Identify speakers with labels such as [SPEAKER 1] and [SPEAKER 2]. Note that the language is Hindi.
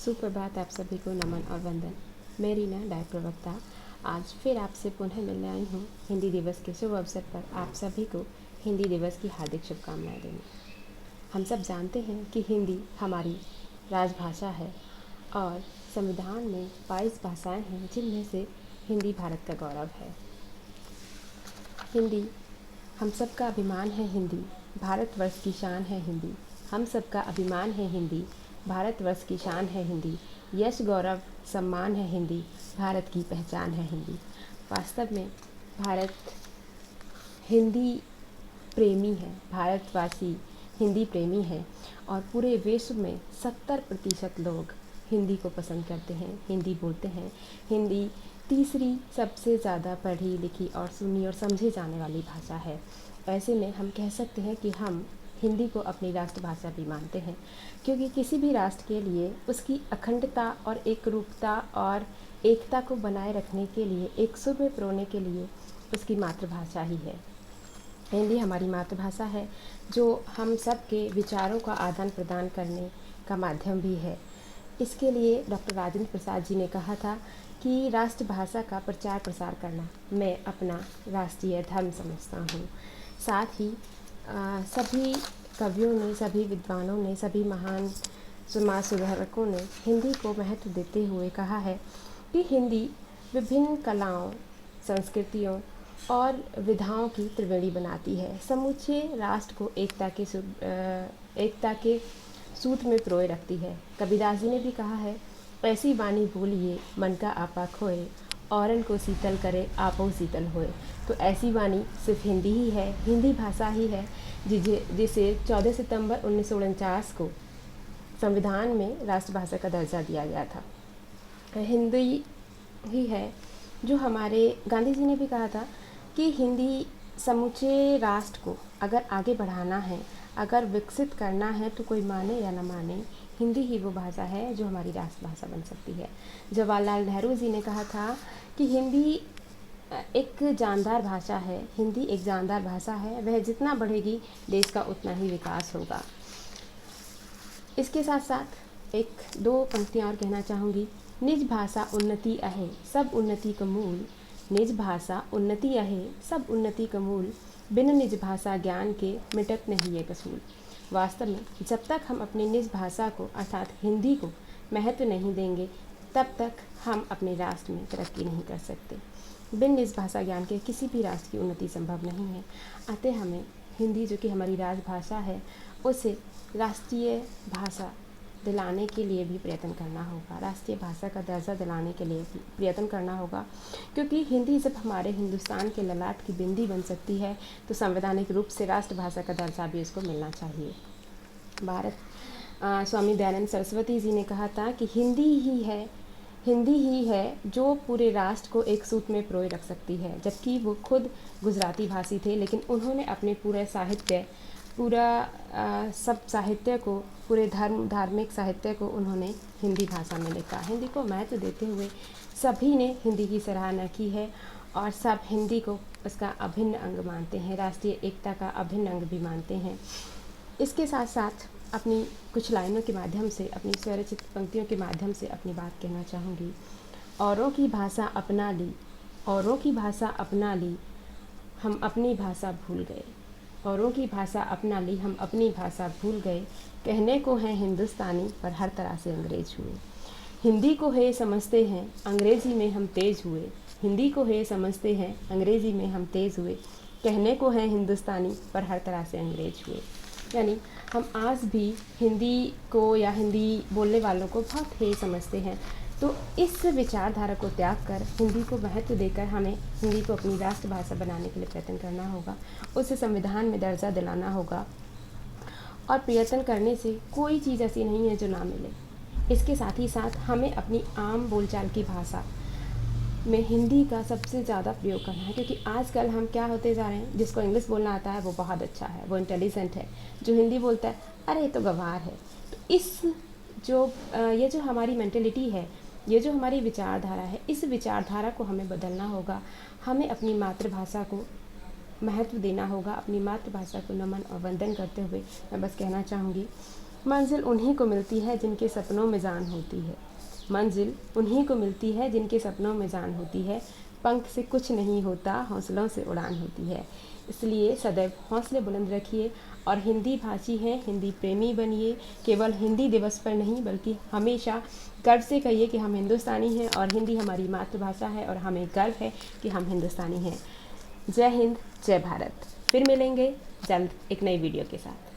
[SPEAKER 1] सुप्रभात। आप सभी को नमन और वंदन। मैं रीना, डाक प्रवक्ता, आज फिर आपसे पुनः मिलने आई हूँ हिंदी दिवस के शुभ अवसर पर आप सभी को हिंदी दिवस की हार्दिक शुभकामनाएं देंगे। हम सब जानते हैं कि हिंदी हमारी राजभाषा है और संविधान में 22 भाषाएं हैं, जिनमें से हिंदी भारत का गौरव है। हिंदी हम सबका अभिमान है। हिंदी भारतवर्ष की शान है। हिंदी हम सबका अभिमान है। हिंदी भारतवर्ष की शान है। हिंदी यश गौरव सम्मान है। हिंदी भारत की पहचान है। हिंदी वास्तव में भारत हिंदी प्रेमी है। भारतवासी हिंदी प्रेमी है और पूरे विश्व में 70% लोग हिंदी को पसंद करते हैं, हिंदी बोलते हैं। हिंदी तीसरी सबसे ज़्यादा पढ़ी लिखी और सुनी और समझी जाने वाली भाषा है। ऐसे में हम कह सकते हैं कि हम हिंदी को अपनी राष्ट्रभाषा भी मानते हैं, क्योंकि किसी भी राष्ट्र के लिए उसकी अखंडता और एकरूपता और एकता को बनाए रखने के लिए, एक सुर में पिरोने के लिए उसकी मातृभाषा ही है। हिंदी हमारी मातृभाषा है, जो हम सब के विचारों का आदान प्रदान करने का माध्यम भी है। इसके लिए डॉक्टर राजेंद्र प्रसाद जी ने कहा था कि राष्ट्रभाषा का प्रचार प्रसार करना मैं अपना राष्ट्रीय धर्म समझता हूँ। साथ ही सभी कवियों ने, सभी विद्वानों ने, सभी महान समाज सुधारकों ने हिंदी को महत्व देते हुए कहा है कि हिंदी विभिन्न कलाओं, संस्कृतियों और विधाओं की त्रिवेणी बनाती है। समूचे राष्ट्र को एकता के सूत्र में पिरोए रखती है। कबीरदास जी ने भी कहा है, ऐसी वाणी बोलिए मन का आपा खोए, औरन को शीतल करे आपो शीतल होए। तो ऐसी वाणी सिर्फ हिंदी ही है, हिंदी भाषा ही है, जिसे 14 सितंबर 1949 को संविधान में राष्ट्रभाषा का दर्जा दिया गया था। हिंदी ही है जो हमारे गांधी जी ने भी कहा था कि हिंदी समूचे राष्ट्र को अगर आगे बढ़ाना है, अगर विकसित करना है, तो कोई माने या न माने, हिंदी ही वो भाषा है जो हमारी राष्ट्रभाषा बन सकती है। जवाहरलाल नेहरू जी ने कहा था कि हिंदी एक जानदार भाषा है। हिंदी एक जानदार भाषा है, वह जितना बढ़ेगी देश का उतना ही विकास होगा। इसके साथ साथ एक दो पंक्तियाँ और कहना चाहूँगी। निज भाषा उन्नति अहे सब उन्नति का मूल, निज भाषा उन्नति अहे सब उन्नति का मूल, बिन निज भाषा ज्ञान के मिटत नहीं ये कसूल। वास्तव में जब तक हम अपनी निज भाषा को अर्थात हिंदी को महत्व नहीं देंगे, तब तक हम अपने राष्ट्र में तरक्की नहीं कर सकते। बिन निज भाषा ज्ञान के किसी भी राष्ट्र की उन्नति संभव नहीं है। अतः हमें हिंदी, जो कि हमारी राजभाषा है, उसे राष्ट्रीय भाषा दिलाने के लिए भी प्रयत्न करना होगा, राष्ट्रीय भाषा का दर्जा दिलाने के लिए प्रयत्न करना होगा। क्योंकि हिंदी जब हमारे हिंदुस्तान के ललाट की बिंदी बन सकती है, तो संवैधानिक रूप से राष्ट्रभाषा का दर्जा भी उसको मिलना चाहिए। स्वामी दयानंद सरस्वती जी ने कहा था कि हिंदी ही है जो पूरे राष्ट्र को एक सूत्र में पिरोए रख सकती है। जबकि वो खुद गुजराती भाषी थे, लेकिन उन्होंने अपने सब साहित्य को, पूरे धार्मिक साहित्य को उन्होंने हिंदी भाषा में लिखा। हिंदी को महत्व देते हुए सभी ने हिंदी की सराहना की है और सब हिंदी को उसका अभिन्न अंग मानते हैं, राष्ट्रीय एकता का अभिन्न अंग भी मानते हैं। इसके साथ साथ अपनी कुछ लाइनों के माध्यम से, अपनी स्वरचित पंक्तियों के माध्यम से अपनी बात कहना चाहूँगी। औरों की भाषा अपना ली, औरों की भाषा अपना ली, हम अपनी भाषा भूल गए। औरों की भाषा अपना ली, हम अपनी भाषा भूल गए। कहने को है हिंदुस्तानी, पर हर तरह से अंग्रेज हुए। हिंदी को है समझते हैं, अंग्रेज़ी में हम तेज़ हुए। हिंदी को है समझते हैं, अंग्रेज़ी में हम तेज़ हुए। कहने को है हिंदुस्तानी, पर हर तरह से अंग्रेज हुए। यानी हम आज भी हिंदी को या हिंदी बोलने वालों को बहुत ही समझते हैं। तो इस विचारधारा को त्याग कर हिंदी को महत्व देकर हमें हिंदी को अपनी राष्ट्रभाषा बनाने के लिए प्रयत्न करना होगा, उसे संविधान में दर्जा दिलाना होगा। और प्रयत्न करने से कोई चीज़ ऐसी नहीं है जो ना मिले। इसके साथ ही साथ हमें अपनी आम बोलचाल की भाषा में हिंदी का सबसे ज़्यादा प्रयोग करना है, क्योंकि आजकल हम क्या होते जा रहे हैं, जिसको इंग्लिश बोलना आता है वो बहुत अच्छा है, वो इंटेलिजेंट है। जो हिंदी बोलता है, अरे ये तो गँवार है। तो ये जो हमारी मेंटेलिटी है, ये जो हमारी विचारधारा है, इस विचारधारा को हमें बदलना होगा। हमें अपनी मातृभाषा को महत्व देना होगा। अपनी मातृभाषा को नमन और वंदन करते हुए मैं बस कहना चाहूँगी मंजिल उन्हीं को मिलती है जिनके सपनों में जान होती है। मंजिल उन्हीं को मिलती है जिनके सपनों में जान होती है। पंख से कुछ नहीं होता, हौसलों से उड़ान होती है। इसलिए सदैव हौसले बुलंद रखिए और हिंदी भाषी हैं, हिंदी प्रेमी बनिए। केवल हिंदी दिवस पर नहीं बल्कि हमेशा गर्व से कहिए कि हम हिंदुस्तानी हैं और हिंदी हमारी मातृभाषा है और हमें गर्व है कि हम हिंदुस्तानी हैं। जय हिंद, जय भारत। फिर मिलेंगे जल्द एक नई वीडियो के साथ।